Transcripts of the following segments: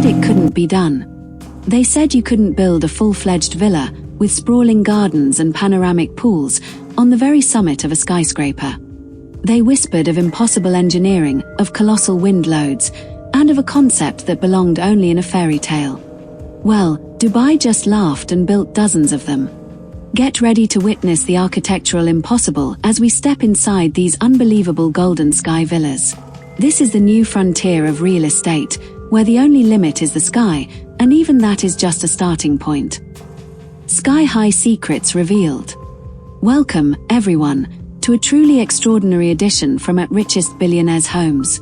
said it couldn't be done. They said you couldn't build a full-fledged villa with sprawling gardens and panoramic pools on the very summit of a skyscraper. They whispered of impossible engineering, of colossal wind loads, and of a concept that belonged only in a fairy tale. Well, Dubai just laughed and built dozens of them. Get ready to witness the architectural impossible as we step inside these unbelievable golden sky villas. This is the new frontier of real estate, where the only limit is the sky, and even that is just a starting point. Sky-high secrets revealed. Welcome, everyone, to a truly extraordinary edition from At Richest Billionaires' Homes.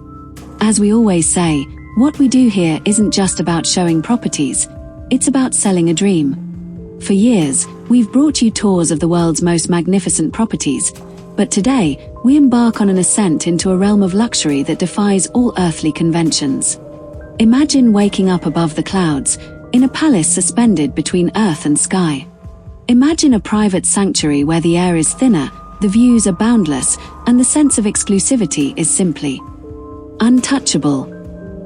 As we always say, what we do here isn't just about showing properties, it's about selling a dream. For years, we've brought you tours of the world's most magnificent properties, but today, we embark on an ascent into a realm of luxury that defies all earthly conventions. Imagine waking up above the clouds, in a palace suspended between earth and sky. Imagine a private sanctuary where the air is thinner, the views are boundless, and the sense of exclusivity is simply untouchable.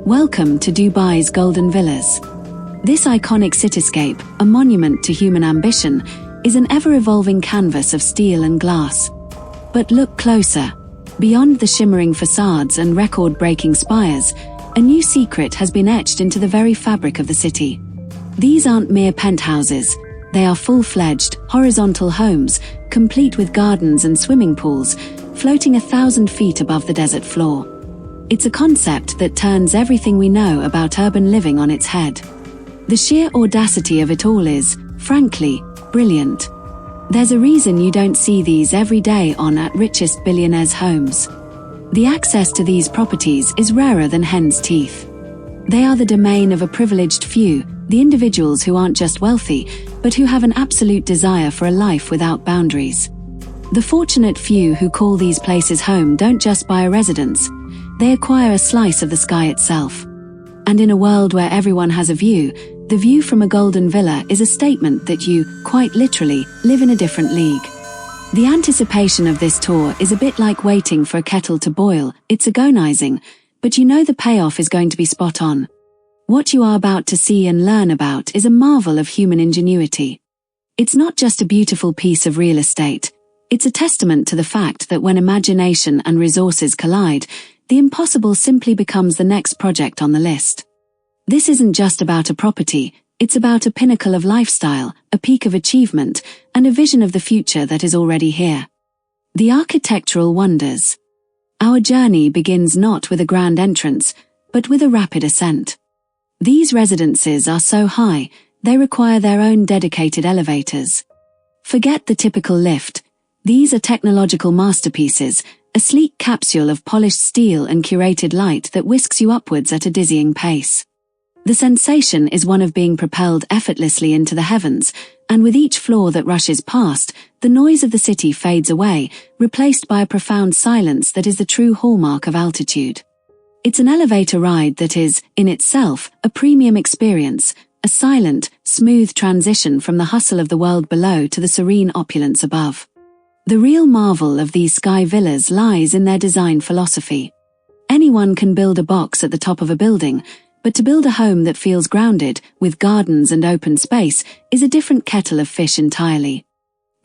Welcome to Dubai's Golden Villas. This iconic cityscape, a monument to human ambition, is an ever-evolving canvas of steel and glass. But look closer. Beyond the shimmering facades and record-breaking spires, a new secret has been etched into the very fabric of the city. These aren't mere penthouses. They are full-fledged, horizontal homes, complete with gardens and swimming pools, floating 1,000 feet above the desert floor. It's a concept that turns everything we know about urban living on its head. The sheer audacity of it all is, frankly, brilliant. There's a reason you don't see these every day on At Richest Billionaires' Homes. The access to these properties is rarer than hen's teeth. They are the domain of a privileged few, the individuals who aren't just wealthy, but who have an absolute desire for a life without boundaries. The fortunate few who call these places home don't just buy a residence, they acquire a slice of the sky itself. And in a world where everyone has a view, the view from a golden villa is a statement that you, quite literally, live in a different league. The anticipation of this tour is a bit like waiting for a kettle to boil. It's agonizing, but you know the payoff is going to be spot on. What you are about to see and learn about is a marvel of human ingenuity. It's not just a beautiful piece of real estate. It's a testament to the fact that when imagination and resources collide, the impossible simply becomes the next project on the list. This isn't just about a property, it's about a pinnacle of lifestyle, a peak of achievement, and a vision of the future that is already here. The architectural wonders. Our journey begins not with a grand entrance, but with a rapid ascent. These residences are so high, they require their own dedicated elevators. Forget the typical lift. These are technological masterpieces, a sleek capsule of polished steel and curated light that whisks you upwards at a dizzying pace. The sensation is one of being propelled effortlessly into the heavens, and with each floor that rushes past, the noise of the city fades away, replaced by a profound silence that is the true hallmark of altitude. It's an elevator ride that is, in itself, a premium experience, a silent, smooth transition from the hustle of the world below to the serene opulence above. The real marvel of these sky villas lies in their design philosophy. Anyone can build a box at the top of a building, but to build a home that feels grounded, with gardens and open space, is a different kettle of fish entirely.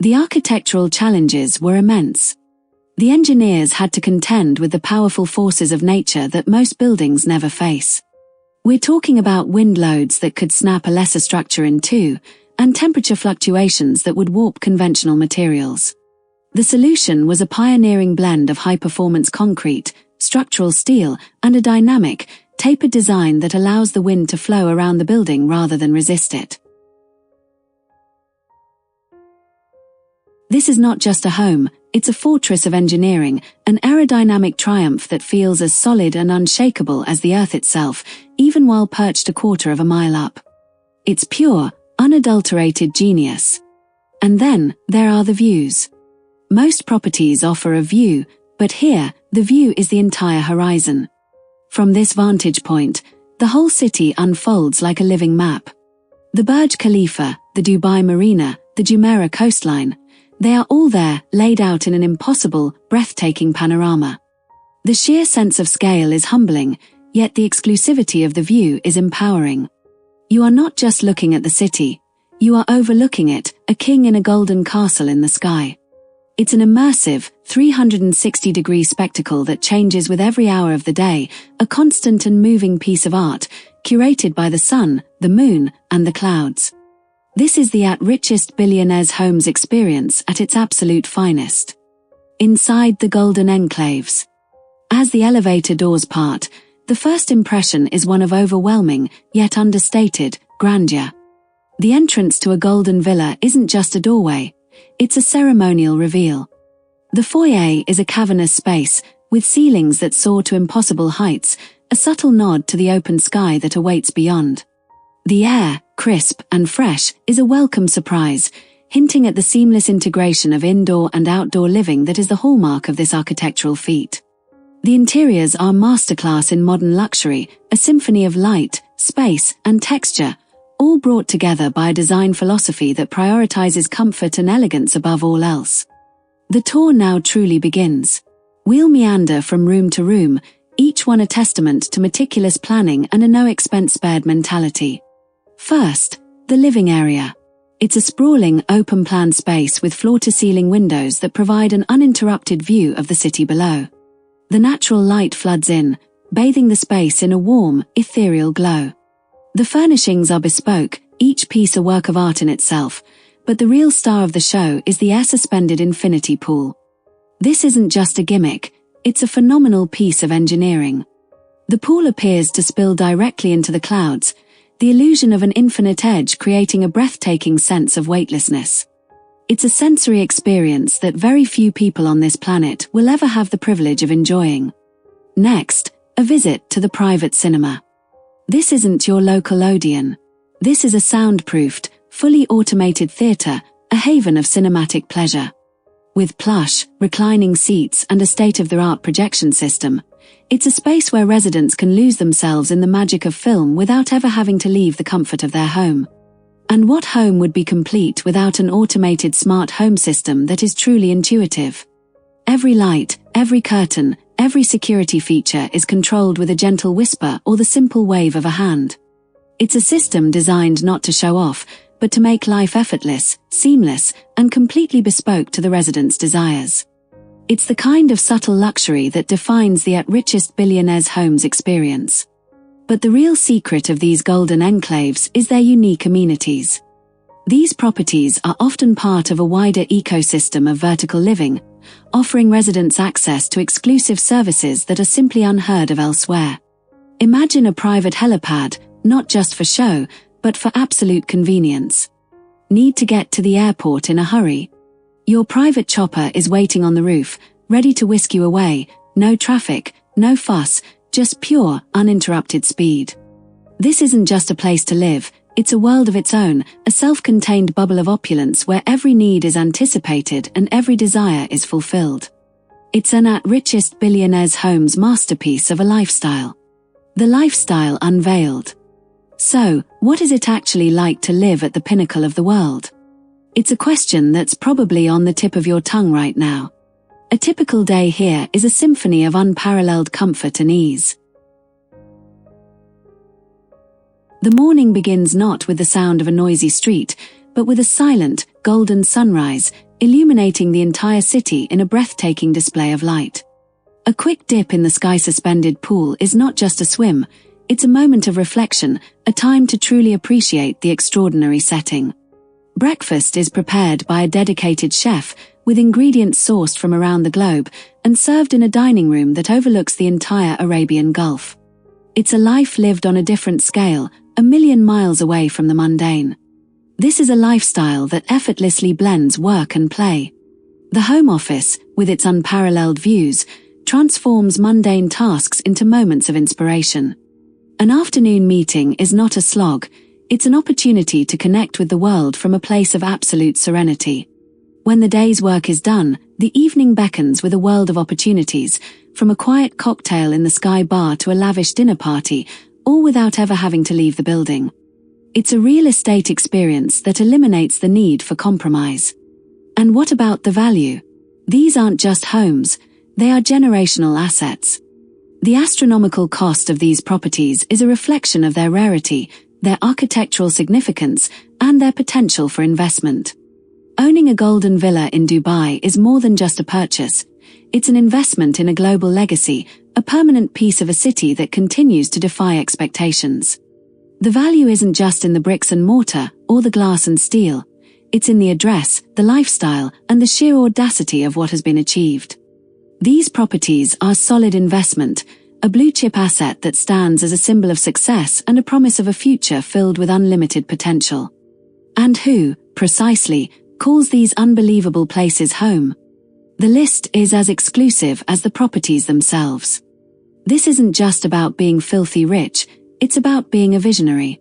The architectural challenges were immense. The engineers had to contend with the powerful forces of nature that most buildings never face. We're talking about wind loads that could snap a lesser structure in two, and temperature fluctuations that would warp conventional materials. The solution was a pioneering blend of high-performance concrete, structural steel, and a dynamic, tapered design that allows the wind to flow around the building rather than resist it. This is not just a home, it's a fortress of engineering, an aerodynamic triumph that feels as solid and unshakable as the earth itself, even while perched a quarter of a mile up. It's pure, unadulterated genius. And then, there are the views. Most properties offer a view, but here, the view is the entire horizon. From this vantage point, the whole city unfolds like a living map. The Burj Khalifa, the Dubai Marina, the Jumeirah coastline, they are all there, laid out in an impossible, breathtaking panorama. The sheer sense of scale is humbling, Yet the exclusivity of the view is empowering. You are not just looking at the city, you are overlooking it, a king in a golden castle in the sky. It's an immersive, 360-degree spectacle that changes with every hour of the day, a constant and moving piece of art, curated by the sun, the moon, and the clouds. This is the richest billionaire's homes experience at its absolute finest. Inside the golden enclaves. As the elevator doors part, the first impression is one of overwhelming, yet understated, grandeur. The entrance to a golden villa isn't just a doorway, it's a ceremonial reveal. The foyer is a cavernous space, with ceilings that soar to impossible heights, a subtle nod to the open sky that awaits beyond. The air, crisp and fresh, is a welcome surprise, hinting at the seamless integration of indoor and outdoor living that is the hallmark of this architectural feat. The interiors are a masterclass in modern luxury, a symphony of light, space, and texture, all brought together by a design philosophy that prioritizes comfort and elegance above all else. The tour now truly begins. We'll meander from room to room, each one a testament to meticulous planning and a no-expense-spared mentality. First, the living area. It's a sprawling, open-plan space with floor-to-ceiling windows that provide an uninterrupted view of the city below. The natural light floods in, bathing the space in a warm, ethereal glow. The furnishings are bespoke, each piece a work of art in itself, but the real star of the show is the air-suspended infinity pool. This isn't just a gimmick, it's a phenomenal piece of engineering. The pool appears to spill directly into the clouds, the illusion of an infinite edge creating a breathtaking sense of weightlessness. It's a sensory experience that very few people on this planet will ever have the privilege of enjoying. Next, a visit to the private cinema. This isn't your local Odeon. This is a soundproofed, fully automated theater, a haven of cinematic pleasure. With plush, reclining seats and a state-of-the-art projection system, it's a space where residents can lose themselves in the magic of film without ever having to leave the comfort of their home. And what home would be complete without an automated smart home system that is truly intuitive? Every light, every curtain, every security feature is controlled with a gentle whisper or the simple wave of a hand. It's a system designed not to show off, but to make life effortless, seamless, and completely bespoke to the residents' desires. It's the kind of subtle luxury that defines the richest billionaire's homes experience. But the real secret of these golden enclaves is their unique amenities. These properties are often part of a wider ecosystem of vertical living, offering residents access to exclusive services that are simply unheard of elsewhere. Imagine a private helipad, not just for show, but for absolute convenience. Need to get to the airport in a hurry? Your private chopper is waiting on the roof, ready to whisk you away, no traffic, no fuss, just pure, uninterrupted speed. This isn't just a place to live, it's a world of its own, a self-contained bubble of opulence where every need is anticipated and every desire is fulfilled. It's an richest billionaire's home's masterpiece of a lifestyle. The lifestyle unveiled. So, what is it actually like to live at the pinnacle of the world? It's a question that's probably on the tip of your tongue right now. A typical day here is a symphony of unparalleled comfort and ease. The morning begins not with the sound of a noisy street, but with a silent, golden sunrise, illuminating the entire city in a breathtaking display of light. A quick dip in the sky-suspended pool is not just a swim, it's a moment of reflection, a time to truly appreciate the extraordinary setting. Breakfast is prepared by a dedicated chef, with ingredients sourced from around the globe, and served in a dining room that overlooks the entire Arabian Gulf. It's a life lived on a different scale, a million miles away from the mundane. This is a lifestyle that effortlessly blends work and play. The home office, with its unparalleled views, transforms mundane tasks into moments of inspiration. An afternoon meeting is not a slog, it's an opportunity to connect with the world from a place of absolute serenity. When the day's work is done, the evening beckons with a world of opportunities, from a quiet cocktail in the Sky Bar to a lavish dinner party, all without ever having to leave the building. It's a real estate experience that eliminates the need for compromise. And what about the value? These aren't just homes, they are generational assets. The astronomical cost of these properties is a reflection of their rarity, their architectural significance, and their potential for investment. Owning a golden villa in Dubai is more than just a purchase. It's an investment in a global legacy, a permanent piece of a city that continues to defy expectations. The value isn't just in the bricks and mortar, or the glass and steel. It's in the address, the lifestyle, and the sheer audacity of what has been achieved. These properties are solid investment, a blue-chip asset that stands as a symbol of success and a promise of a future filled with unlimited potential. And who, precisely, calls these unbelievable places home? The list is as exclusive as the properties themselves. This isn't just about being filthy rich, it's about being a visionary.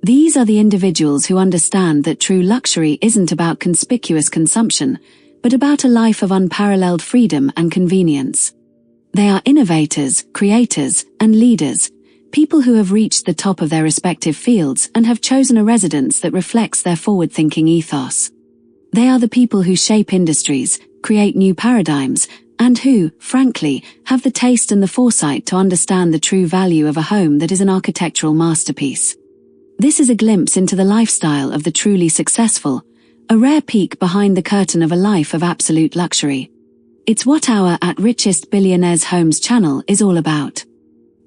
These are the individuals who understand that true luxury isn't about conspicuous consumption, but about a life of unparalleled freedom and convenience. They are innovators, creators, and leaders, people who have reached the top of their respective fields and have chosen a residence that reflects their forward-thinking ethos. They are the people who shape industries, create new paradigms, and who, frankly, have the taste and the foresight to understand the true value of a home that is an architectural masterpiece. This is a glimpse into the lifestyle of the truly successful, a rare peek behind the curtain of a life of absolute luxury. It's what our At Richest Billionaires Homes channel is all about.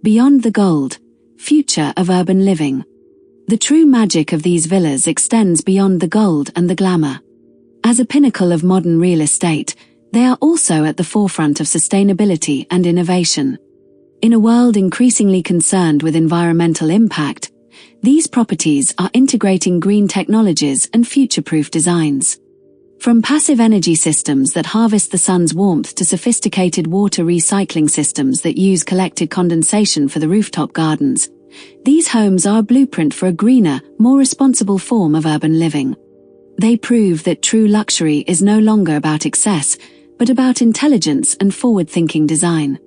Beyond the gold, future of urban living. The true magic of these villas extends beyond the gold and the glamour. As a pinnacle of modern real estate, they are also at the forefront of sustainability and innovation. In a world increasingly concerned with environmental impact, these properties are integrating green technologies and future-proof designs. From passive energy systems that harvest the sun's warmth to sophisticated water recycling systems that use collected condensation for the rooftop gardens, these homes are a blueprint for a greener, more responsible form of urban living. They prove that true luxury is no longer about excess, but about intelligence and forward-thinking design.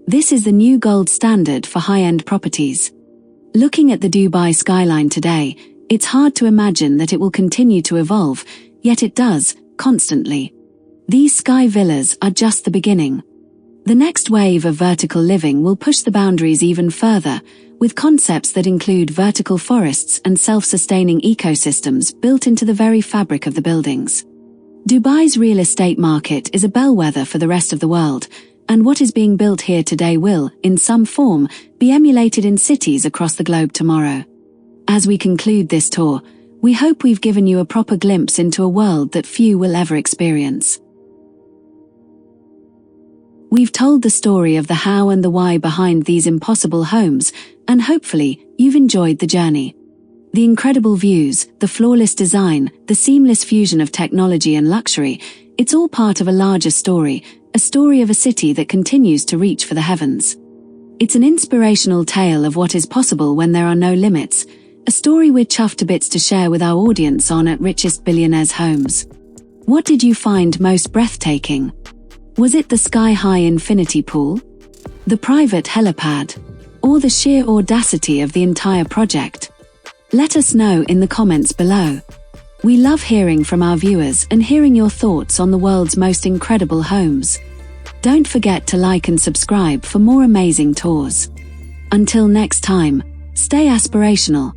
This is the new gold standard for high-end properties. Looking at the Dubai skyline today, it's hard to imagine that it will continue to evolve, yet it does, constantly. These sky villas are just the beginning. The next wave of vertical living will push the boundaries even further, with concepts that include vertical forests and self-sustaining ecosystems built into the very fabric of the buildings. Dubai's real estate market is a bellwether for the rest of the world, and what is being built here today will, in some form, be emulated in cities across the globe tomorrow. As we conclude this tour, we hope we've given you a proper glimpse into a world that few will ever experience. We've told the story of the how and the why behind these impossible homes, and hopefully, you've enjoyed the journey. The incredible views, the flawless design, the seamless fusion of technology and luxury, it's all part of a larger story, a story of a city that continues to reach for the heavens. It's an inspirational tale of what is possible when there are no limits, a story we're chuffed to bits to share with our audience on At Richest Billionaires Homes. What did you find most breathtaking? Was it the sky-high infinity pool? The private helipad? Or the sheer audacity of the entire project? Let us know in the comments below. We love hearing from our viewers and hearing your thoughts on the world's most incredible homes. Don't forget to like and subscribe for more amazing tours. Until next time, stay aspirational.